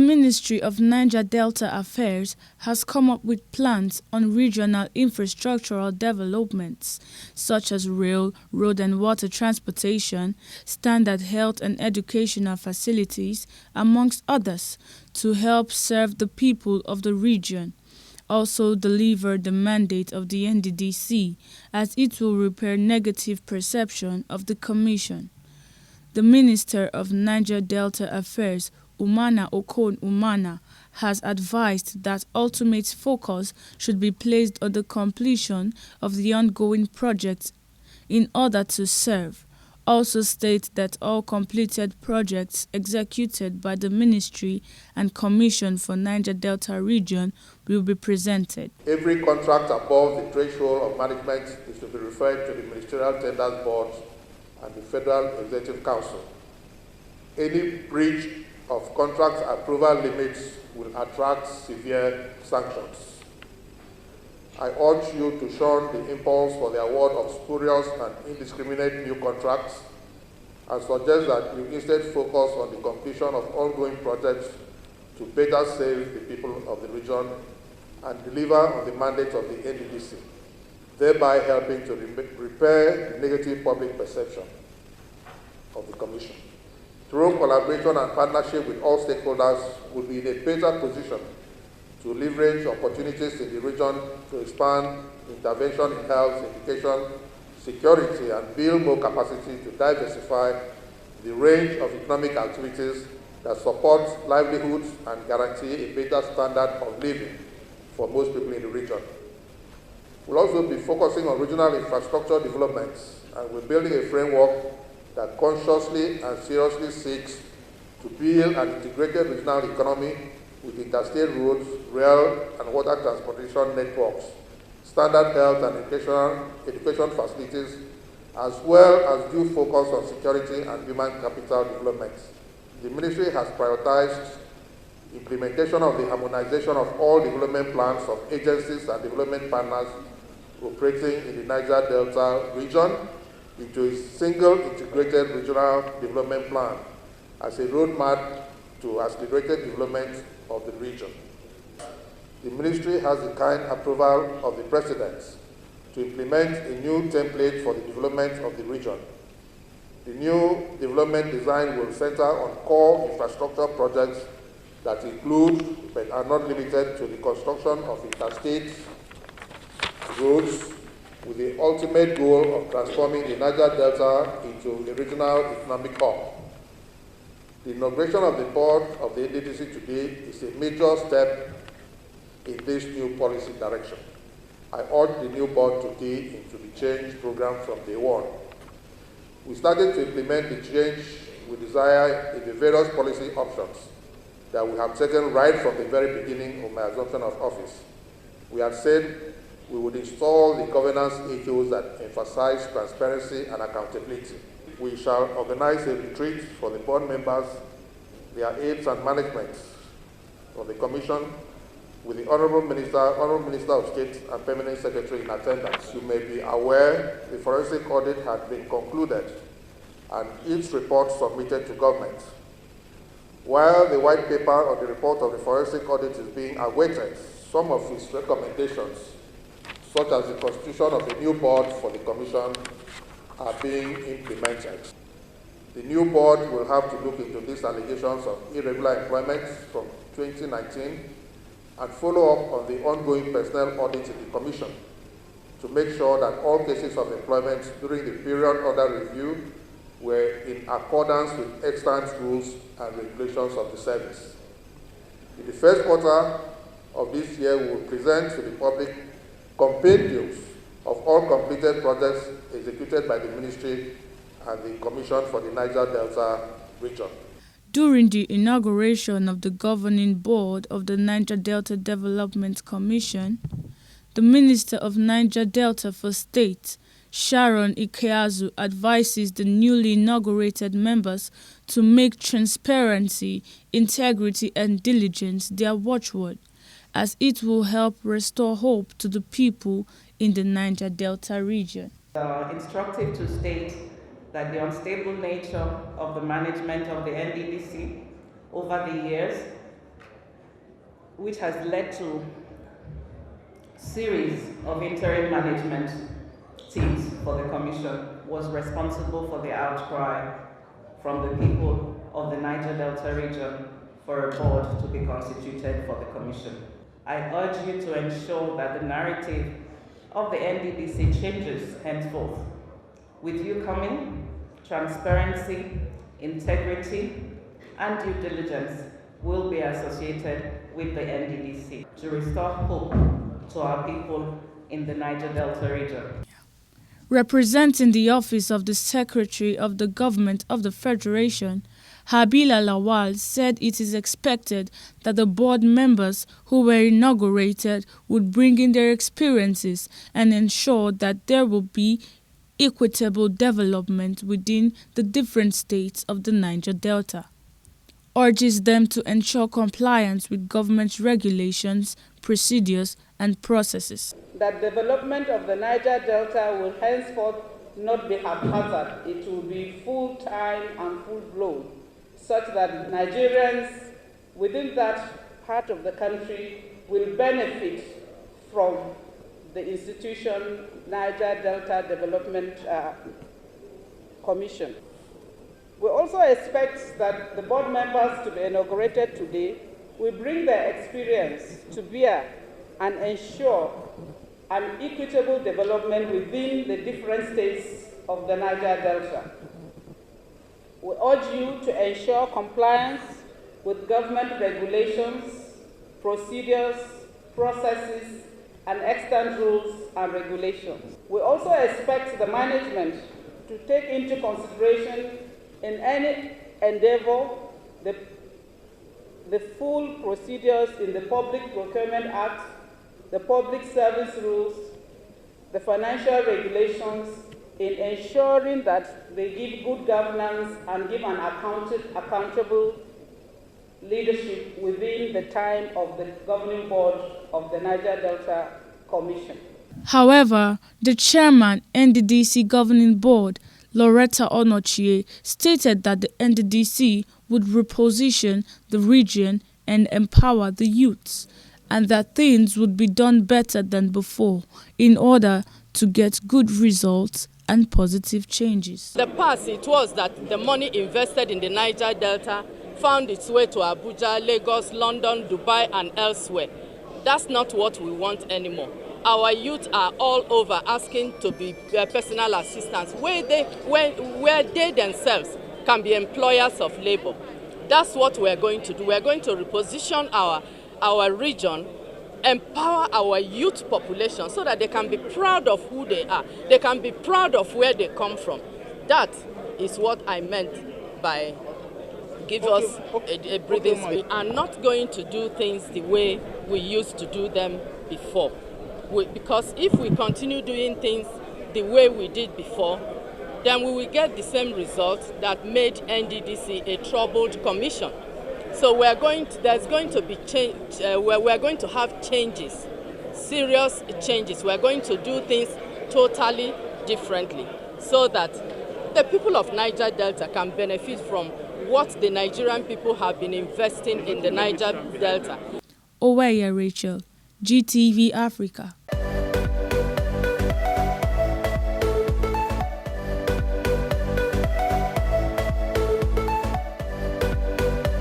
Ministry of Niger Delta Affairs has come up with plans on regional infrastructural developments, such as rail, road and water transportation, standard health and educational facilities, amongst others, to help serve the people of the region. Also deliver the mandate of the NDDC, as it will repair negative perception of the Commission. The Minister of Niger Delta Affairs, Umana Okon Umana, has advised that ultimate focus should be placed on the completion of the ongoing projects in order to serve. Also state that all completed projects executed by the Ministry and Commission for Niger Delta region will be presented. Every contract above the threshold of management is to be referred to the Ministerial Tenders Board and the Federal Executive Council. Any breach of contract approval limits will attract severe sanctions. I urge you to shun the impulse for the award of spurious and indiscriminate new contracts and suggest that you instead focus on the completion of ongoing projects to better serve the people of the region and deliver on the mandate of the NDDC, thereby helping to repair the negative public perception of the Commission. Through collaboration and partnership with all stakeholders, we'll be in a better position to leverage opportunities in the region to expand intervention in health, education, security, and build more capacity to diversify the range of economic activities that support livelihoods and guarantee a better standard of living for most people in the region. We'll also be focusing on regional infrastructure developments, and we're building a framework that consciously and seriously seeks to build an integrated regional economy with interstate roads, rail and water transportation networks, standard health and education facilities, as well as due focus on security and human capital development. The Ministry has prioritized implementation of the harmonization of all development plans of agencies and development partners operating in the Niger Delta region into a single integrated regional development plan as a roadmap to accelerated development of the region. The Ministry has the kind approval of the President to implement a new template for the development of the region. The new development design will center on core infrastructure projects that include but are not limited to the construction of interstate roads, with the ultimate goal of transforming the Niger Delta into a regional economic hub. The inauguration of the board of the NDDC today is a major step in this new policy direction. I urge the new board to key into the change program from day one. We started to implement the change we desire in the various policy options that we have taken right from the very beginning of my assumption of office. We have said we would install the governance issues that emphasize transparency and accountability. We shall organize a retreat for the board members, their aides and management of the Commission, with the Honorable Minister of State and Permanent Secretary in attendance. You may be aware the forensic audit had been concluded and its report submitted to government. While the white paper or the report of the forensic audit is being awaited, some of its recommendations, such as the constitution of a new board for the Commission, are being implemented. The new board will have to look into these allegations of irregular employment from 2019 and follow up on the ongoing personnel audit in the Commission to make sure that all cases of employment during the period under review were in accordance with extant rules and regulations of the service. In the first quarter of this year, we will present to the public compendiums of all completed projects executed by the Ministry and the Commission for the Niger Delta region. During the inauguration of the governing board of the Niger Delta Development Commission, the Minister of Niger Delta for State, Sharon Ikeazu, advises the newly inaugurated members to make transparency, integrity and diligence their watchword, as it will help restore hope to the people in the Niger Delta region. Instructive to state that the unstable nature of the management of the NDDC over the years which has led to series of interim management teams for the Commission, was responsible for the outcry from the people of the Niger Delta region for a board to be constituted for the Commission. I urge you to ensure that the narrative of the NDDC changes henceforth. With you coming, transparency, integrity, and due diligence will be associated with the NDDC to restore hope to our people in the Niger Delta region. Representing the office of the Secretary of the Government of the Federation, Habila Lawal said it is expected that the board members who were inaugurated would bring in their experiences and ensure that there will be equitable development within the different states of the Niger Delta. Urges them to ensure compliance with government regulations, procedures, and processes. That development of the Niger Delta will henceforth not be haphazard. It will be full-time and full-blown, such that Nigerians within that part of the country will benefit from the institution Niger Delta Development Commission. We also expect that the board members to be inaugurated today will bring their experience to bear and ensure an equitable development within the different states of the Niger Delta. We urge you to ensure compliance with government regulations, procedures, processes, and extant rules and regulations. We also expect the management to take into consideration in any endeavor the full procedures in the Public Procurement Act, the Public Service Rules, the financial regulations, in ensuring that they give good governance and give an accountable leadership within the time of the governing board of the Niger Delta Commission. However, the chairman, NDDC Governing Board, Loretta Onochie, stated that the NDDC would reposition the region and empower the youths, and that things would be done better than before in order to get good results and positive changes. The past, it was that the money invested in the Niger Delta found its way to Abuja, Lagos, London, Dubai, and elsewhere. That's not what we want anymore. Our youth are all over asking to be personal assistants, where they themselves can be employers of labor. That's what we're going to do. We're going to reposition our region, empower our youth population so that they can be proud of who they are. They can be proud of where they come from. That is what I meant by give us a breathing space. We are not going to do things the way we used to do them before. Because if we continue doing things the way we did before, then we will get the same result that made NDDC a troubled commission. So there's going to be change. We're going to have changes, serious changes. We're going to do things totally differently so that the people of Niger Delta can benefit from what the Nigerian people have been investing in the Niger Delta. Oweya Rachel, GTV Africa.